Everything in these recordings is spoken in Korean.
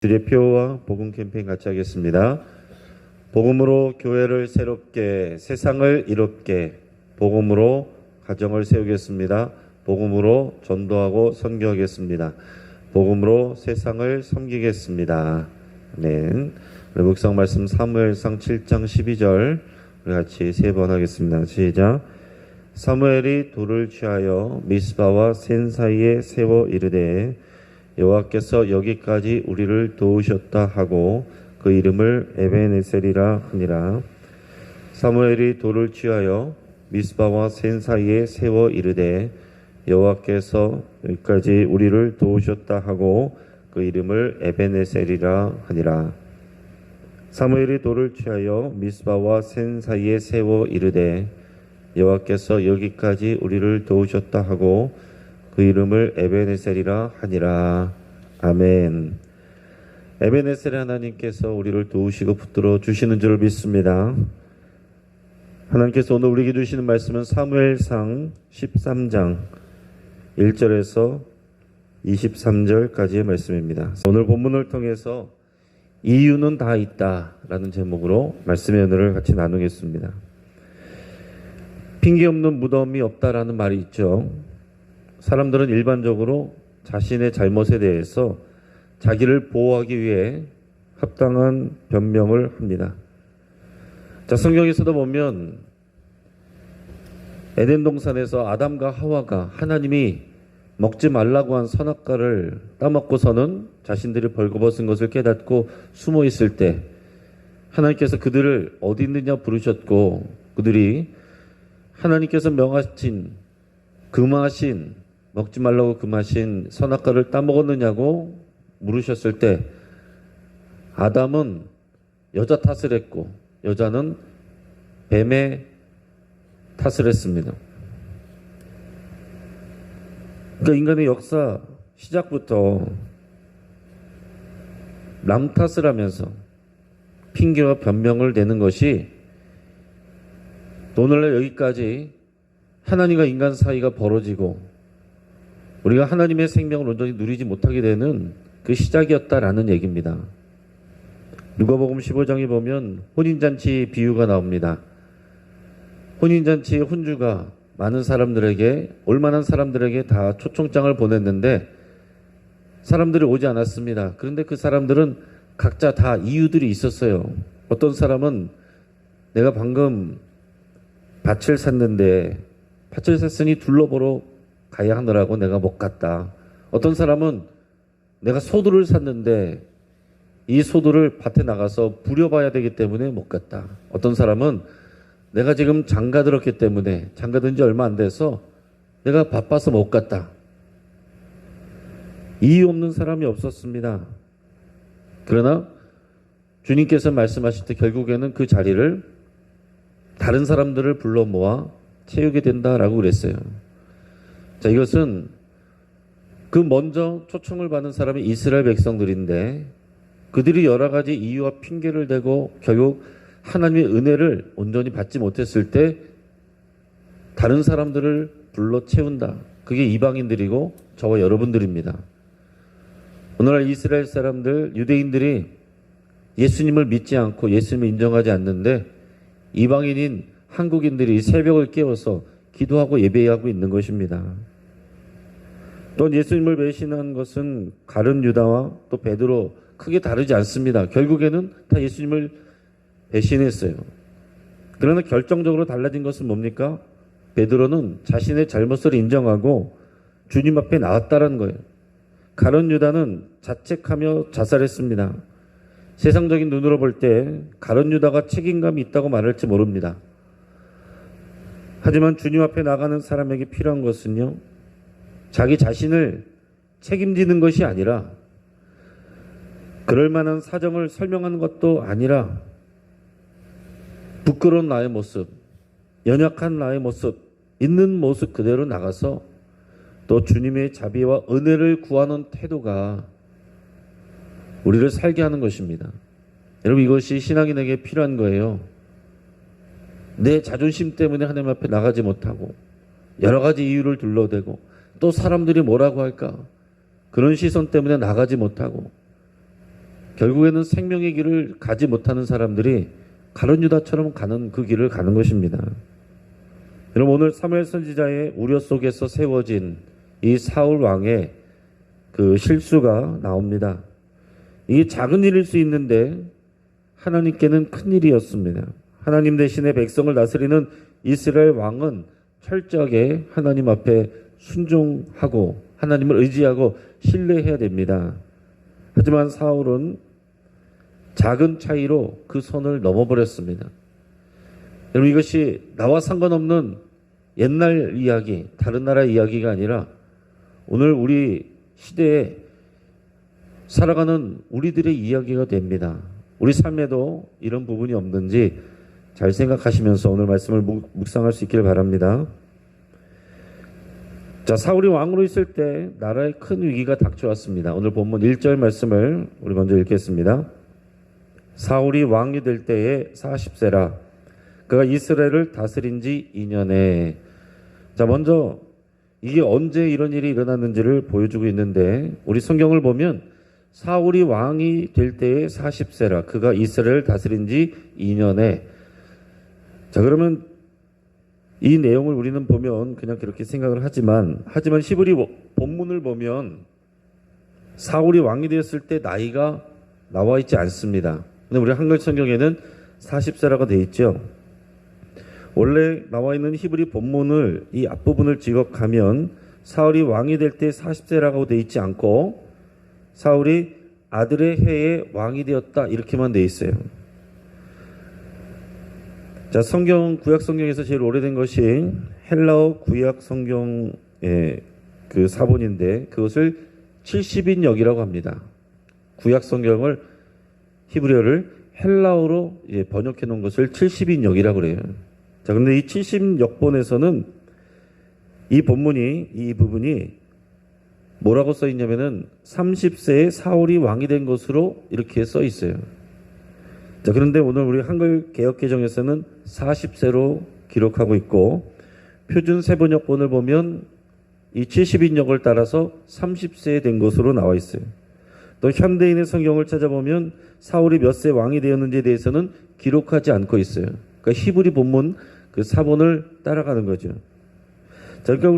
주의 표와 복음 캠페인 같이 하겠습니다. 복음으로 교회를 새롭게, 세상을 이롭게, 복음으로 가정을 세우겠습니다. 복음으로 전도하고 선교하겠습니다. 복음으로 세상을 섬기겠습니다. 아멘. 우리 묵상 말씀 사무엘상 7장 12절 우리 같이 세 번 하겠습니다. 시작. 사무엘이 돌을 취하여 미스바와 센 사이에 세워 이르되 여호와께서 여기까지 우리를 도우셨다 하고 그 이름을 에벤에셀이라 하니라. 사무엘이 돌을 취하여 미스바와 센 사이에 세워 이르되 여호와께서 여기까지 우리를 도우셨다 하고 그 이름을 에벤에셀이라 하니라. 사무엘이 돌을 취하여 미스바와 센 사이에 세워 이르되 여호와께서 여기까지 우리를 도우셨다 하고 그 이름을 에벤에셀이라 하니라. 아멘. 에벤에셀 하나님께서 우리를 도우시고 붙들어 주시는 줄 믿습니다. 하나님께서 오늘 우리에게 주시는 말씀은 사무엘상 13장 1절에서 23절까지의 말씀입니다. 오늘 본문을 통해서 이유는 다 있다라는 제목으로 말씀의 은혜를 같이 나누겠습니다. 핑계 없는 무덤이 없다라는 말이 있죠. 사람들은 일반적으로 자신의 잘못에 대해서 자기를 보호하기 위해 합당한 변명을 합니다. 자, 성경에서도 보면 에덴 동산에서 아담과 하와가 하나님이 먹지 말라고 한 선악과를 따먹고서는 자신들이 벌거벗은 것을 깨닫고 숨어 있을 때 하나님께서 그들을 어디 있느냐 부르셨고 그들이 하나님께서 명하신 금하신 먹지 말라고 금하신 선악과를 따먹었느냐고 물으셨을 때 아담은 여자 탓을 했고 여자는 뱀의 탓을 했습니다. 그러니까 인간의 역사 시작부터 남 탓을 하면서 핑계와 변명을 대는 것이 오늘날 여기까지 하나님과 인간 사이가 벌어지고 우리가 하나님의 생명을 온전히 누리지 못하게 되는 그 시작이었다라는 얘기입니다. 누가복음 15장에 보면 혼인잔치 비유가 나옵니다. 혼인잔치의 혼주가 많은 사람들에게 올만한 사람들에게 다 초청장을 보냈는데 사람들이 오지 않았습니다. 그런데 그 사람들은 각자 다 이유들이 있었어요. 어떤 사람은 내가 방금 밭을 샀는데 밭을 샀으니 둘러보러 가야 하느라고 내가 못 갔다. 어떤 사람은 내가 소들을 샀는데 이 소들을 밭에 나가서 부려봐야 되기 때문에 못 갔다. 어떤 사람은 내가 지금 장가 들었기 때문에 장가 든 지 얼마 안 돼서 내가 바빠서 못 갔다. 이유 없는 사람이 없었습니다. 그러나 주님께서 말씀하실 때 결국에는 그 자리를 다른 사람들을 불러 모아 채우게 된다라고 그랬어요. 자, 이것은 그 먼저 초청을 받은 사람이 이스라엘 백성들인데 그들이 여러 가지 이유와 핑계를 대고 결국 하나님의 은혜를 온전히 받지 못했을 때 다른 사람들을 불러 채운다. 그게 이방인들이고 저와 여러분들입니다. 오늘날 이스라엘 사람들, 유대인들이 예수님을 믿지 않고 예수님을 인정하지 않는데 이방인인 한국인들이 새벽을 깨워서 기도하고 예배하고 있는 것입니다. 또 예수님을 배신한 것은 가룟 유다와 또 베드로 크게 다르지 않습니다. 결국에는 다 예수님을 배신했어요. 그러나 결정적으로 달라진 것은 뭡니까? 베드로는 자신의 잘못을 인정하고 주님 앞에 나왔다는 거예요. 가룟 유다는 자책하며 자살했습니다. 세상적인 눈으로 볼 때 가룟 유다가 책임감이 있다고 말할지 모릅니다. 하지만 주님 앞에 나가는 사람에게 필요한 것은요, 자기 자신을 책임지는 것이 아니라 그럴 만한 사정을 설명하는 것도 아니라 부끄러운 나의 모습, 연약한 나의 모습, 있는 모습 그대로 나가서 또 주님의 자비와 은혜를 구하는 태도가 우리를 살게 하는 것입니다. 여러분, 이것이 신앙인에게 필요한 거예요. 내 자존심 때문에 하나님 앞에 나가지 못하고 여러 가지 이유를 둘러대고 또 사람들이 뭐라고 할까? 그런 시선 때문에 나가지 못하고 결국에는 생명의 길을 가지 못하는 사람들이 가룟 유다처럼 가는 그 길을 가는 것입니다. 여러분, 오늘 사무엘 선지자의 우려 속에서 세워진 이 사울 왕의 그 실수가 나옵니다. 이게 작은 일일 수 있는데 하나님께는 큰 일이었습니다. 하나님 대신에 백성을 다스리는 이스라엘 왕은 철저하게 하나님 앞에 순종하고 하나님을 의지하고 신뢰해야 됩니다. 하지만 사울은 작은 차이로 그 선을 넘어버렸습니다. 여러분, 이것이 나와 상관없는 옛날 이야기, 다른 나라 이야기가 아니라 오늘 우리 시대에 살아가는 우리들의 이야기가 됩니다. 우리 삶에도 이런 부분이 없는지 잘 생각하시면서 오늘 말씀을 묵상할 수 있기를 바랍니다. 자, 사울이 왕으로 있을 때 나라에 큰 위기가 닥쳐왔습니다. 오늘 본문 1절 말씀을 우리 먼저 읽겠습니다. 사울이 왕이 될 때에 40세라. 그가 이스라엘을 다스린 지 2년에. 자, 먼저 이게 언제 이런 일이 일어났는지를 보여주고 있는데 우리 성경을 보면 사울이 왕이 될 때에 40세라. 그가 이스라엘을 다스린 지 2년에. 자, 그러면 이 내용을 우리는 보면 그냥 그렇게 생각을 하지만 히브리 본문을 보면 사울이 왕이 되었을 때 나이가 나와 있지 않습니다. 근데 우리 한글 성경에는 40세라고 되어 있죠. 원래 나와 있는 히브리 본문을 이 앞부분을 지적하면 사울이 왕이 될 때 40세라고 되어 있지 않고 사울이 아들의 해에 왕이 되었다 이렇게만 되어 있어요. 자, 구약 성경에서 제일 오래된 것이 헬라어 구약 성경의 그 사본인데 그것을 70인역이라고 합니다. 구약 성경을 히브리어를 헬라어로 번역해 놓은 것을 70인역이라고 그래요. 자, 근데 이 70역본에서는 이 부분이 뭐라고 써 있냐면은 30세에 사울이 왕이 된 것으로 이렇게 써 있어요. 자, 그런데 오늘 우리 한글 개역 개정에서는 40세로 기록하고 있고 표준 세번역본을 보면 이 70인역을 따라서 30세에 된 것으로 나와 있어요. 또 현대인의 성경을 찾아보면 사울이 몇 세 왕이 되었는지에 대해서는 기록하지 않고 있어요. 그러니까 히브리 본문 그 사본을 따라가는 거죠. 자, 그러니까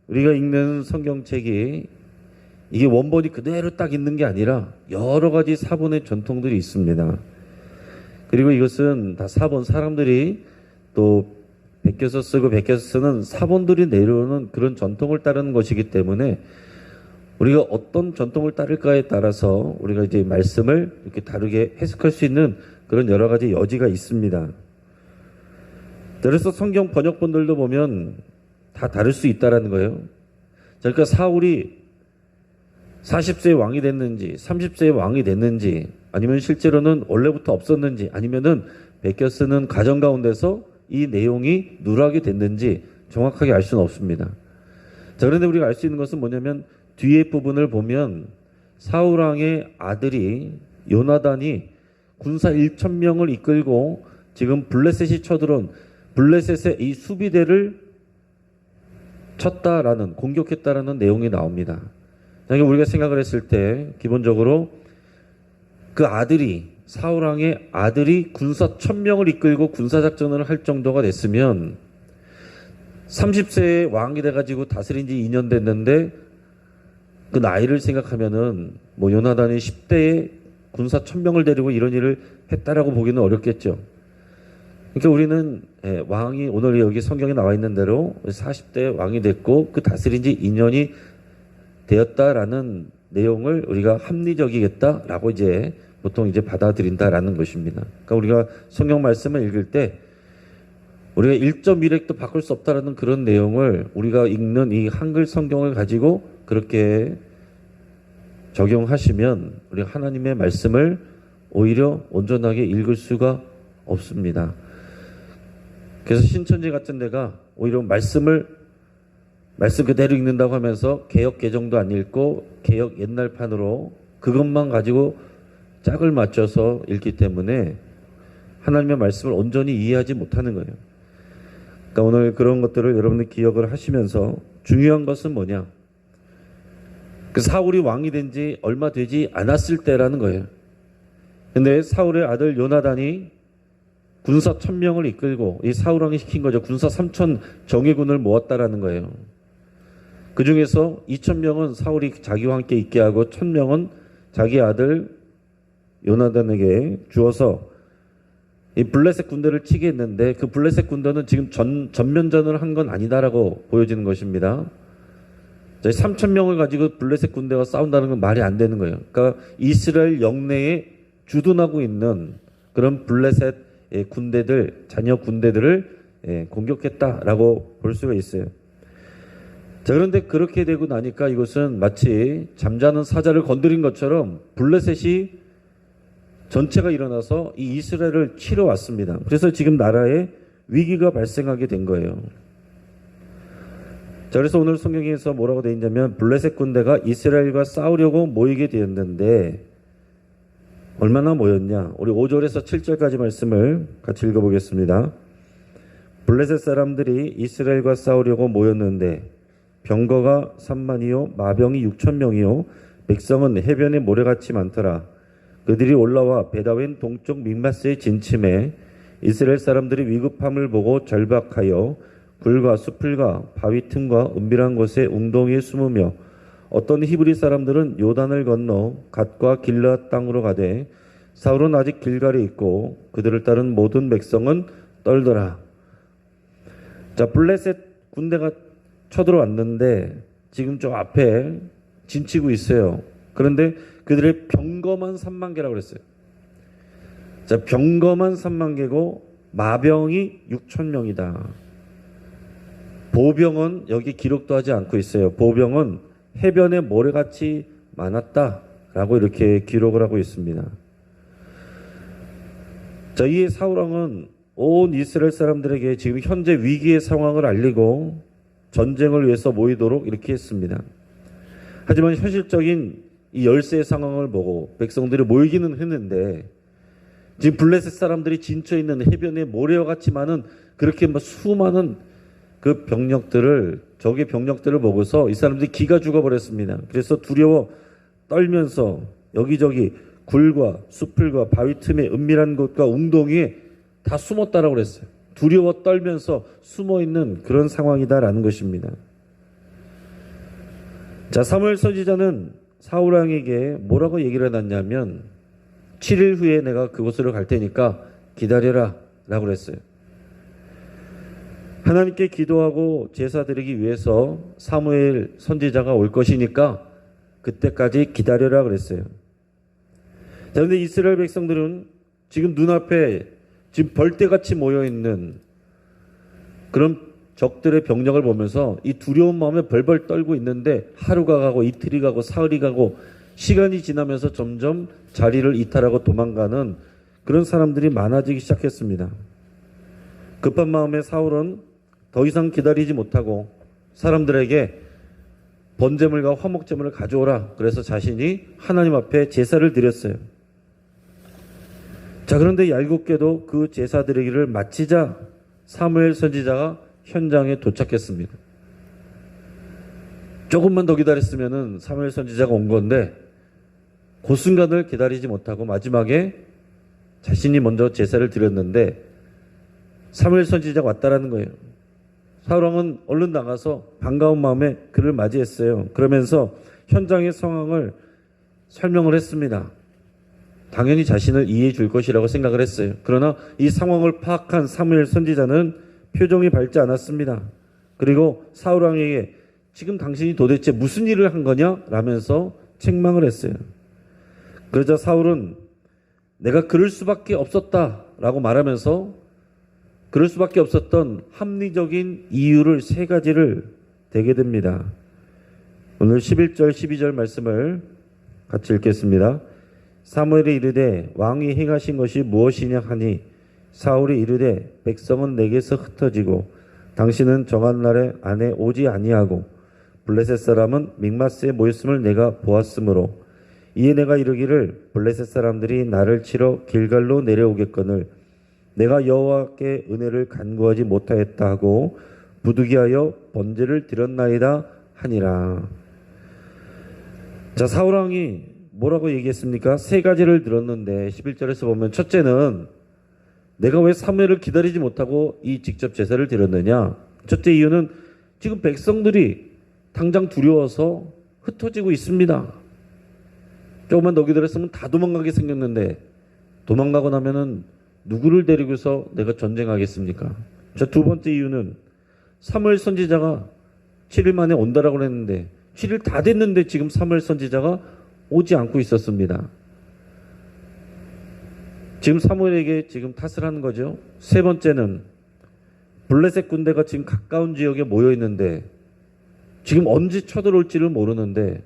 우리가 읽는 성경책이 이게 원본이 그대로 딱 있는 게 아니라 여러 가지 사본의 전통들이 있습니다. 그리고 이것은 다 사람들이 또 베껴서 쓰고 베껴서 쓰는 사본들이 내려오는 그런 전통을 따르는 것이기 때문에 우리가 어떤 전통을 따를까에 따라서 우리가 이제 말씀을 이렇게 다르게 해석할 수 있는 그런 여러 가지 여지가 있습니다. 그래서 성경 번역본들도 보면 다 다를 수 있다라는 거예요. 그러니까 사울이 40세에 왕이 됐는지 30세에 왕이 됐는지 아니면 실제로는 원래부터 없었는지 아니면은 베껴 쓰는 과정 가운데서 이 내용이 누락이 됐는지 정확하게 알 수는 없습니다. 자, 그런데 우리가 알 수 있는 것은 뭐냐면 뒤에 부분을 보면 사울왕의 아들이 요나단이 군사 1,000명을 이끌고 지금 블레셋이 쳐들어온 블레셋의 이 수비대를 공격했다라는 내용이 나옵니다. 그러니까 우리가 생각을 했을 때 기본적으로 그 사울왕의 아들이 군사 1,000명을 이끌고 군사작전을 할 정도가 됐으면 30세에 왕이 돼가지고 다스린 지 2년 됐는데 그 나이를 생각하면은 요나단이 10대에 군사 1,000명을 데리고 이런 일을 했다라고 보기는 어렵겠죠. 그러니까 우리는 왕이 오늘 여기 성경에 나와 있는 대로 40대 왕이 됐고 그 다스린 지 2년이 되었다라는 내용을 우리가 합리적이겠다라고 보통 받아들인다라는 것입니다. 그러니까 우리가 성경 말씀을 읽을 때 우리가 1.1획도 바꿀 수 없다라는 그런 내용을 우리가 읽는 이 한글 성경을 가지고 그렇게 적용하시면 우리가 하나님의 말씀을 오히려 온전하게 읽을 수가 없습니다. 그래서 신천지 같은 데가 오히려 말씀 그대로 읽는다고 하면서 개역 개정도 안 읽고 개역 옛날판으로 그것만 가지고 짝을 맞춰서 읽기 때문에 하나님의 말씀을 온전히 이해하지 못하는 거예요. 그러니까 오늘 그런 것들을 여러분들 기억을 하시면서 중요한 것은 뭐냐? 그 사울이 왕이 된 지 얼마 되지 않았을 때라는 거예요. 근데 사울의 아들 요나단이 군사 1000명을 이끌고 이 사울 왕이 시킨 거죠. 군사 3000 정예군을 모았다라는 거예요. 그 중에서 2000명은 사울이 자기와 함께 있게 하고 1000명은 자기 아들 요나단에게 주어서 이 블레셋 군대를 치게 했는데 그 블레셋 군대는 지금 전면전을 한 건 아니다라고 보여지는 것입니다. 3000명을 가지고 블레셋 군대와 싸운다는 건 말이 안 되는 거예요. 그러니까 이스라엘 영내에 주둔하고 있는 그런 블레셋 군대들, 자녀 군대들을 공격했다라고 볼 수가 있어요. 자, 그런데 그렇게 되고 나니까 이것은 마치 잠자는 사자를 건드린 것처럼 블레셋이 전체가 일어나서 이 이스라엘을 치러 왔습니다. 그래서 지금 나라에 위기가 발생하게 된 거예요. 자, 그래서 오늘 성경에서 뭐라고 되어 있냐면 블레셋 군대가 이스라엘과 싸우려고 모이게 되었는데 얼마나 모였냐? 우리 5절에서 7절까지 말씀을 같이 읽어보겠습니다. 블레셋 사람들이 이스라엘과 싸우려고 모였는데 병거가 3만이요 마병이 6,000명이요 백성은 해변에 모래같이 많더라. 그들이 올라와 베다웬 동쪽 믹마스에 진침해 이스라엘 사람들이 위급함을 보고 절박하여 굴과 수풀과 바위 틈과 은밀한 곳에 웅덩이에 숨으며 어떤 히브리 사람들은 요단을 건너 갓과 길르앗 땅으로 가되 사울은 아직 길갈에 있고 그들을 따른 모든 백성은 떨더라. 자, 블레셋 군대가 쳐들어왔는데 지금 저 앞에 진치고 있어요. 그런데 그들의 병거만 3만 개라고 그랬어요. 자, 병거만 3만 개고 마병이 6,000명이다. 보병은 여기 기록도 하지 않고 있어요. 보병은 해변에 모래같이 많았다라고 이렇게 기록을 하고 있습니다. 자, 이 사울왕은 온 이스라엘 사람들에게 지금 현재 위기의 상황을 알리고 전쟁을 위해서 모이도록 이렇게 했습니다. 하지만 현실적인 이 열세의 상황을 보고 백성들이 모이기는 했는데 지금 블레셋 사람들이 진쳐 있는 해변에 모래와 같이 많은 그렇게 수많은 그 병력들을 적의 병력들을 보고서 이 사람들이 기가 죽어버렸습니다. 그래서 두려워 떨면서 여기저기 굴과 수풀과 바위 틈에 은밀한 곳과 웅덩이에 다 숨었다라고 그랬어요. 두려워 떨면서 숨어있는 그런 상황이다라는 것입니다. 자, 사무엘 선지자는 사울 왕에게 뭐라고 얘기를 해놨냐면 7일 후에 내가 그곳으로 갈 테니까 기다려라 라고 그랬어요. 하나님께 기도하고 제사 드리기 위해서 사무엘 선지자가 올 것이니까 그때까지 기다려라 그랬어요. 자, 그런데 이스라엘 백성들은 지금 눈앞에 지금 벌떼같이 모여있는 그런 적들의 병력을 보면서 이 두려운 마음에 벌벌 떨고 있는데 하루가 가고 이틀이 가고 사흘이 가고 시간이 지나면서 점점 자리를 이탈하고 도망가는 그런 사람들이 많아지기 시작했습니다. 급한 마음에 사울은 더 이상 기다리지 못하고 사람들에게 번제물과 화목제물을 가져오라. 그래서 자신이 하나님 앞에 제사를 드렸어요. 자, 그런데 얄궂게도 그 제사 드리기를 마치자 사무엘 선지자가 현장에 도착했습니다. 조금만 더 기다렸으면 사무엘 선지자가 온 건데 그 순간을 기다리지 못하고 마지막에 자신이 먼저 제사를 드렸는데 사무엘 선지자가 왔다라는 거예요. 사울왕은 얼른 나가서 반가운 마음에 그를 맞이했어요. 그러면서 현장의 상황을 설명을 했습니다. 당연히 자신을 이해해 줄 것이라고 생각을 했어요. 그러나 이 상황을 파악한 사무엘 선지자는 표정이 밝지 않았습니다. 그리고 사울왕에게 지금 당신이 도대체 무슨 일을 한 거냐? 라면서 책망을 했어요. 그러자 사울은 내가 그럴 수밖에 없었다라고 말하면서 그럴 수밖에 없었던 합리적인 이유를 3가지를 대게 됩니다. 오늘 11절 12절 말씀을 같이 읽겠습니다. 사무엘이 이르되 왕이 행하신 것이 무엇이냐 하니 사울이 이르되 백성은 내게서 흩어지고 당신은 정한 날에 안에 오지 아니하고 블레셋 사람은 믹마스에 모였음을 내가 보았으므로 이에 내가 이르기를 블레셋 사람들이 나를 치러 길갈로 내려오겠거늘 내가 여호와께 은혜를 간구하지 못하였다 하고 부득이하여 번제를 드렸나이다 하니라. 자, 사울왕이 뭐라고 얘기했습니까? 세 가지를 들었는데 11절에서 보면 첫째는 내가 왜 사무엘을 기다리지 못하고 이 직접 제사를 드렸느냐? 첫째 이유는 지금 백성들이 당장 두려워서 흩어지고 있습니다. 조금만 더 기다렸으면 다 도망가게 생겼는데 도망가고 나면은 누구를 데리고서 내가 전쟁하겠습니까? 자, 두 번째 이유는 사무엘 선지자가 7일 만에 온다라고 했는데 7일 다 됐는데 지금 사무엘 선지자가 오지 않고 있었습니다. 지금 사무엘에게 지금 탓을 하는 거죠. 세 번째는 블레셋 군대가 지금 가까운 지역에 모여 있는데 지금 언제 쳐들어올지를 모르는데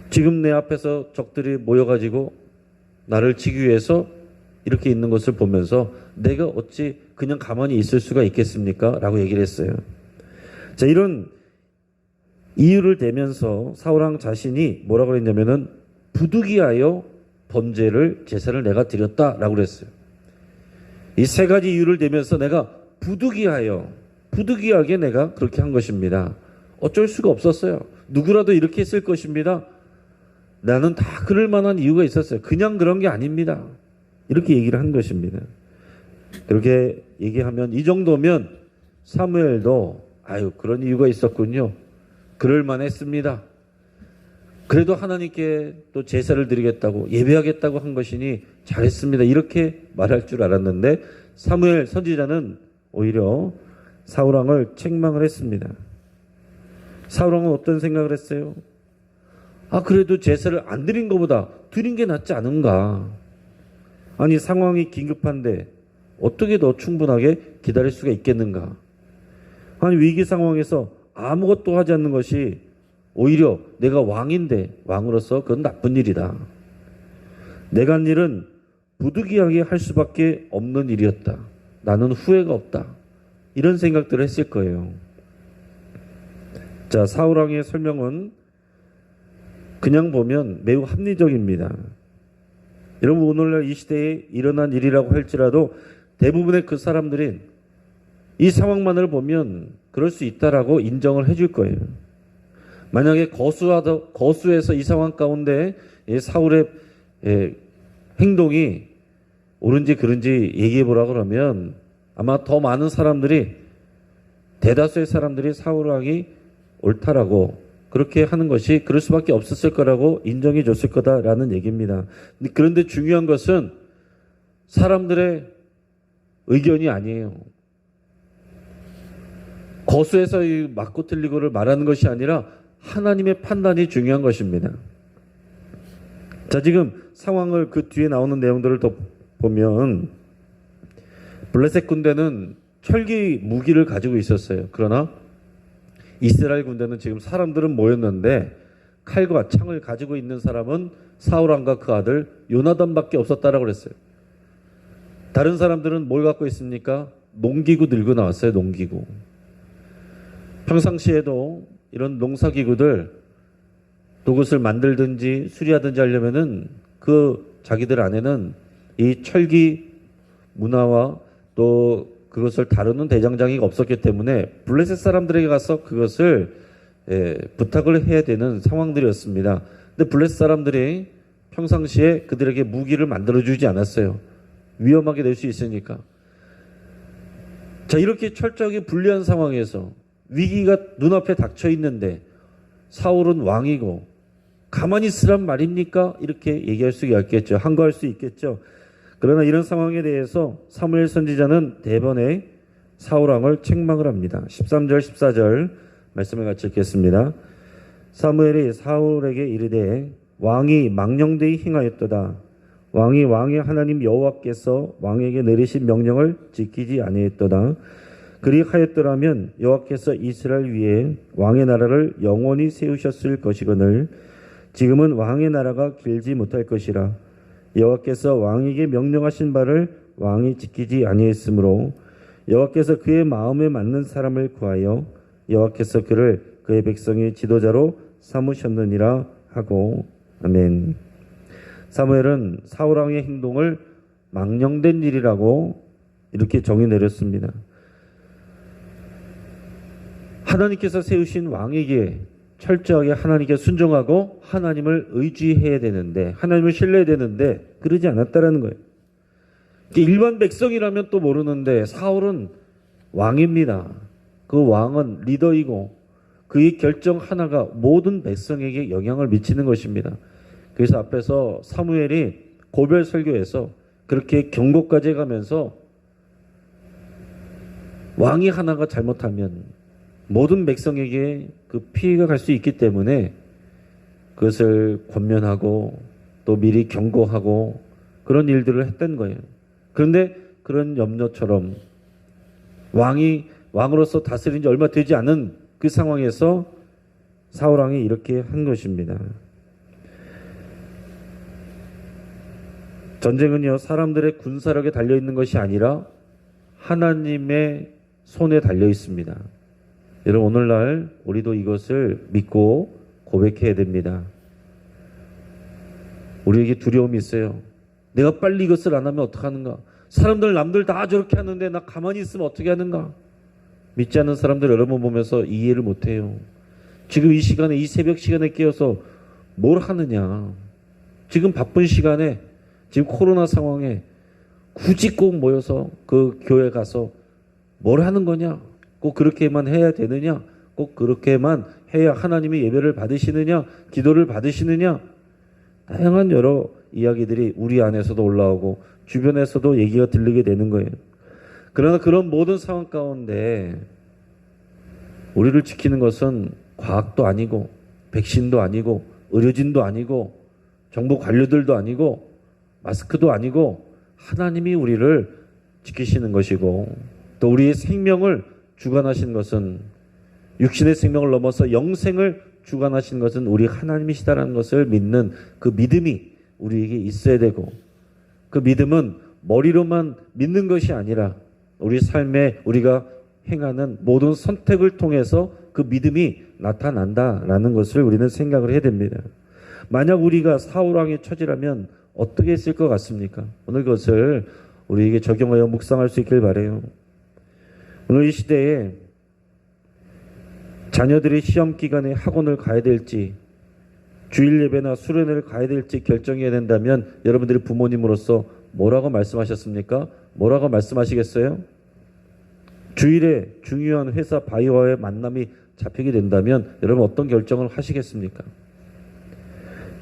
지금 내 앞에서 적들이 모여가지고 나를 치기 위해서 이렇게 있는 것을 보면서 내가 어찌 그냥 가만히 있을 수가 있겠습니까? 라고 얘기를 했어요. 자, 이런 이유를 대면서 사울왕 자신이 뭐라고 그랬냐면은 부득이하여 번제를 제사를 내가 드렸다라고 그랬어요. 이 세 가지 이유를 대면서 내가 부득이하게 내가 그렇게 한 것입니다. 어쩔 수가 없었어요. 누구라도 이렇게 했을 것입니다. 나는 다 그럴 만한 이유가 있었어요. 그냥 그런 게 아닙니다. 이렇게 얘기를 한 것입니다. 그렇게 얘기하면 이 정도면 사무엘도 아유 그런 이유가 있었군요. 그럴 만했습니다. 그래도 하나님께 또 제사를 드리겠다고 예배하겠다고 한 것이니 잘했습니다. 이렇게 말할 줄 알았는데 사무엘 선지자는 오히려 사울왕을 책망을 했습니다. 사울왕은 어떤 생각을 했어요? 아, 그래도 제사를 안 드린 것보다 드린 게 낫지 않은가? 아니, 상황이 긴급한데 어떻게 더 충분하게 기다릴 수가 있겠는가? 아니, 위기 상황에서 아무것도 하지 않는 것이 오히려 내가 왕인데 왕으로서 그건 나쁜 일이다. 내가 한 일은 부득이하게 할 수밖에 없는 일이었다. 나는 후회가 없다. 이런 생각들을 했을 거예요. 자, 사울왕의 설명은 그냥 보면 매우 합리적입니다. 여러분, 오늘날 이 시대에 일어난 일이라고 할지라도 대부분의 그 사람들이 이 상황만을 보면 그럴 수 있다라고 인정을 해줄 거예요. 만약에 거수해서 이 상황 가운데 사울의 행동이 옳은지 그른지 얘기해 보라 그러면 아마 더 많은 사람들이 대다수의 사람들이 사울왕이 옳다라고 그렇게 하는 것이 그럴 수밖에 없었을 거라고 인정해 줬을 거다라는 얘기입니다. 그런데 중요한 것은 사람들의 의견이 아니에요. 거수해서 이 맞고 틀리고를 말하는 것이 아니라 하나님의 판단이 중요한 것입니다. 자, 지금 상황을 그 뒤에 나오는 내용들을 더 보면 블레셋 군대는 철기 무기를 가지고 있었어요. 그러나 이스라엘 군대는 지금 사람들은 모였는데 칼과 창을 가지고 있는 사람은 사울왕과 그 아들 요나단밖에 없었다라고 그랬어요. 다른 사람들은 뭘 갖고 있습니까? 농기구 들고 나왔어요. 농기구. 평상시에도 이런 농사기구들 도구를 만들든지 수리하든지 하려면은 그 자기들 안에는 이 철기 문화와 또 그것을 다루는 대장장이가 없었기 때문에 블레셋 사람들에게 가서 그것을 부탁을 해야 되는 상황들이었습니다. 근데 블레셋 사람들이 평상시에 그들에게 무기를 만들어주지 않았어요. 위험하게 될 수 있으니까. 자, 이렇게 철저하게 불리한 상황에서 위기가 눈앞에 닥쳐 있는데 사울은 왕이고 가만히 있으란 말입니까? 이렇게 얘기할 수 있겠죠. 항거할 수 있겠죠. 그러나 이런 상황에 대해서 사무엘 선지자는 대번에 사울왕을 책망을 합니다. 13절 14절 말씀을 같이 읽겠습니다. 사무엘이 사울에게 이르되 왕이 망령되이 행하였도다. 왕이 왕의 하나님 여호와께서 왕에게 내리신 명령을 지키지 아니했도다. 그리하였더라면 여호와께서 이스라엘 위에 왕의 나라를 영원히 세우셨을 것이거늘 지금은 왕의 나라가 길지 못할 것이라. 여호와께서 왕에게 명령하신 바를 왕이 지키지 아니했으므로 여호와께서 그의 마음에 맞는 사람을 구하여 여호와께서 그를 그의 백성의 지도자로 삼으셨느니라 하고. 아멘. 사무엘은 사울왕의 행동을 망령된 일이라고 이렇게 정의 내렸습니다. 하나님께서 세우신 왕에게 철저하게 하나님께 순종하고 하나님을 의지해야 되는데, 하나님을 신뢰해야 되는데 그러지 않았다라는 거예요. 일반 백성이라면 또 모르는데 사울은 왕입니다. 그 왕은 리더이고 그의 결정 하나가 모든 백성에게 영향을 미치는 것입니다. 그래서 앞에서 사무엘이 고별 설교에서 그렇게 경고까지 해가면서 왕이 하나가 잘못하면 모든 백성에게 그 피해가 갈 수 있기 때문에 그것을 권면하고 또 미리 경고하고 그런 일들을 했던 거예요. 그런데 그런 염려처럼 왕으로서 다스린 지 얼마 되지 않은 그 상황에서 사울왕이 이렇게 한 것입니다. 전쟁은요, 사람들의 군사력에 달려 있는 것이 아니라 하나님의 손에 달려 있습니다. 여러분, 오늘날 우리도 이것을 믿고 고백해야 됩니다. 우리에게 두려움이 있어요. 내가 빨리 이것을 안 하면 어떡하는가? 남들 다 저렇게 하는데 나 가만히 있으면 어떻게 하는가? 믿지 않는 사람들 여러분 보면서 이해를 못해요. 지금 이 시간에, 이 새벽 시간에 깨어서 뭘 하느냐? 지금 바쁜 시간에, 지금 코로나 상황에 굳이 꼭 모여서 그 교회 가서 뭘 하는 거냐? 꼭 그렇게만 해야 되느냐? 꼭 그렇게만 해야 하나님이 예배를 받으시느냐? 기도를 받으시느냐? 다양한 여러 이야기들이 우리 안에서도 올라오고 주변에서도 얘기가 들리게 되는 거예요. 그러나 그런 모든 상황 가운데 우리를 지키는 것은 과학도 아니고 백신도 아니고 의료진도 아니고 정부 관료들도 아니고 마스크도 아니고 하나님이 우리를 지키시는 것이고 또 우리의 생명을 주관하신 것은 육신의 생명을 넘어서 영생을 주관하신 것은 우리 하나님이시다라는 것을 믿는 그 믿음이 우리에게 있어야 되고 그 믿음은 머리로만 믿는 것이 아니라 우리 삶에 우리가 행하는 모든 선택을 통해서 그 믿음이 나타난다라는 것을 우리는 생각을 해야 됩니다. 만약 우리가 사울왕의 처지라면 어떻게 했을 것 같습니까? 오늘 그것을 우리에게 적용하여 묵상할 수 있길 바라요. 오늘 이 시대에 자녀들이 시험 기간에 학원을 가야 될지 주일 예배나 수련회를 가야 될지 결정해야 된다면 여러분들이 부모님으로서 뭐라고 말씀하셨습니까? 뭐라고 말씀하시겠어요? 주일에 중요한 회사 바이어와의 만남이 잡히게 된다면 여러분 어떤 결정을 하시겠습니까?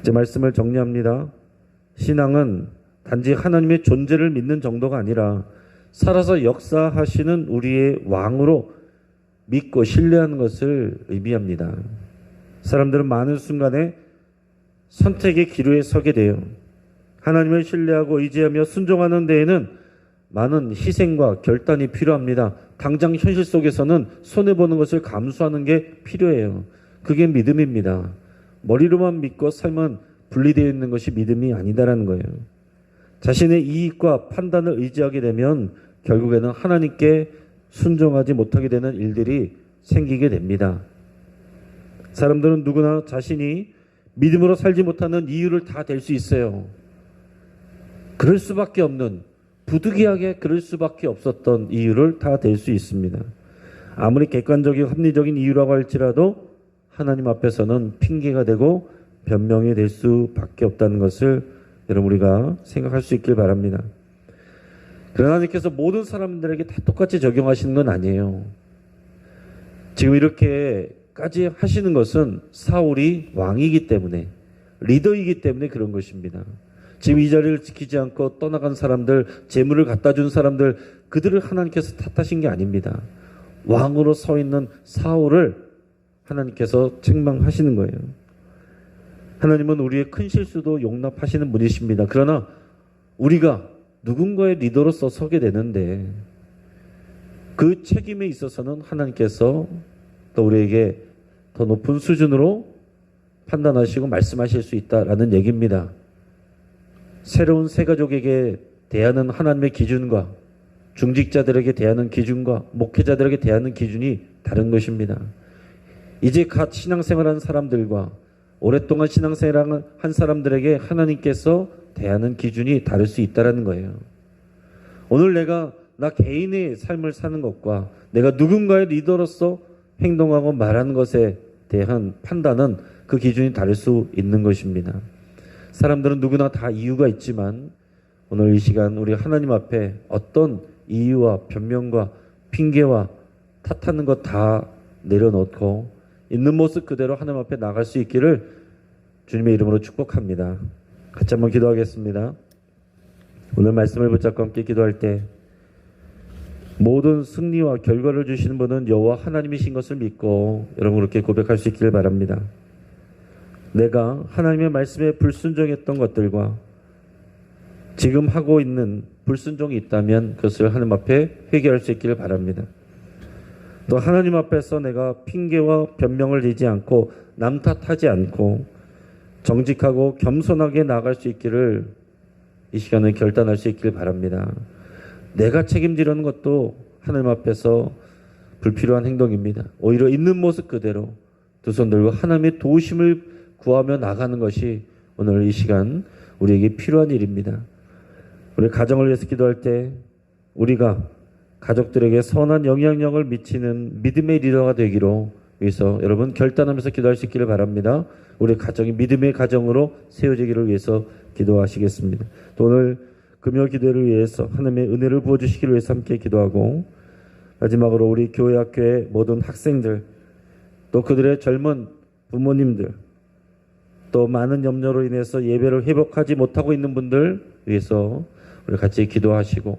이제 말씀을 정리합니다. 신앙은 단지 하나님의 존재를 믿는 정도가 아니라 살아서 역사하시는 우리의 왕으로 믿고 신뢰하는 것을 의미합니다. 사람들은 많은 순간에 선택의 기로에 서게 돼요. 하나님을 신뢰하고 의지하며 순종하는 데에는 많은 희생과 결단이 필요합니다. 당장 현실 속에서는 손해보는 것을 감수하는 게 필요해요. 그게 믿음입니다. 머리로만 믿고 삶은 분리되어 있는 것이 믿음이 아니다라는 거예요. 자신의 이익과 판단을 의지하게 되면 결국에는 하나님께 순종하지 못하게 되는 일들이 생기게 됩니다. 사람들은 누구나 자신이 믿음으로 살지 못하는 이유를 다 댈 수 있어요. 그럴 수밖에 없는, 부득이하게 그럴 수밖에 없었던 이유를 다 댈 수 있습니다. 아무리 객관적이고 합리적인 이유라고 할지라도 하나님 앞에서는 핑계가 되고 변명이 될 수밖에 없다는 것을 여러분 우리가 생각할 수 있길 바랍니다. 그러나 하나님께서 모든 사람들에게 다 똑같이 적용하시는 건 아니에요. 지금 이렇게까지 하시는 것은 사울이 왕이기 때문에, 리더이기 때문에 그런 것입니다. 지금 이 자리를 지키지 않고 떠나간 사람들, 재물을 갖다 준 사람들, 그들을 하나님께서 탓하신 게 아닙니다. 왕으로 서 있는 사울을 하나님께서 책망하시는 거예요. 하나님은 우리의 큰 실수도 용납하시는 분이십니다. 그러나 우리가 누군가의 리더로서 서게 되는데 그 책임에 있어서는 하나님께서 또 우리에게 더 높은 수준으로 판단하시고 말씀하실 수 있다라는 얘기입니다. 새로운 새가족에게 대하는 하나님의 기준과 중직자들에게 대하는 기준과 목회자들에게 대하는 기준이 다른 것입니다. 이제 갓 신앙생활한 사람들과 오랫동안 신앙생활한 사람들에게 하나님께서 대하는 기준이 다를 수 있다는 거예요. 오늘 나 개인의 삶을 사는 것과 내가 누군가의 리더로서 행동하고 말하는 것에 대한 판단은 그 기준이 다를 수 있는 것입니다. 사람들은 누구나 다 이유가 있지만 오늘 이 시간 우리 하나님 앞에 어떤 이유와 변명과 핑계와 탓하는 것 다 내려놓고 있는 모습 그대로 하나님 앞에 나갈 수 있기를 주님의 이름으로 축복합니다. 같이 한번 기도하겠습니다. 오늘 말씀을 붙잡고 함께 기도할 때 모든 승리와 결과를 주시는 분은 여호와 하나님이신 것을 믿고 여러분 그렇게 고백할 수 있기를 바랍니다. 내가 하나님의 말씀에 불순종했던 것들과 지금 하고 있는 불순종이 있다면 그것을 하나님 앞에 회개할 수 있기를 바랍니다. 또 하나님 앞에서 내가 핑계와 변명을 내지 않고 남 탓하지 않고 정직하고 겸손하게 나아갈 수 있기를 이 시간에 결단할 수 있기를 바랍니다. 내가 책임지려는 것도 하나님 앞에서 불필요한 행동입니다. 오히려 있는 모습 그대로 두 손 들고 하나님의 도우심을 구하며 나가는 것이 오늘 이 시간 우리에게 필요한 일입니다. 우리 가정을 위해서 기도할 때 우리가 가족들에게 선한 영향력을 미치는 믿음의 리더가 되기로 위해서 여러분 결단하면서 기도할 수 있기를 바랍니다. 우리 가정이 믿음의 가정으로 세워지기를 위해서 기도하시겠습니다. 또 오늘 금요 기도를 위해서 하나님의 은혜를 부어주시기를 위해서 함께 기도하고 마지막으로 우리 교회 학교의 모든 학생들 또 그들의 젊은 부모님들 또 많은 염려로 인해서 예배를 회복하지 못하고 있는 분들 위해서 우리 같이 기도하시고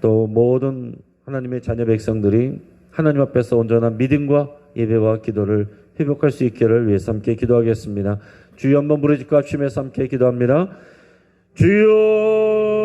또 모든 하나님의 자녀 백성들이 하나님 앞에서 온전한 믿음과 예배와 기도를 회복할 수 있기를 위해서 함께 기도하겠습니다. 주여 한번 부르짖고 합심해서 함께 기도합니다. 주여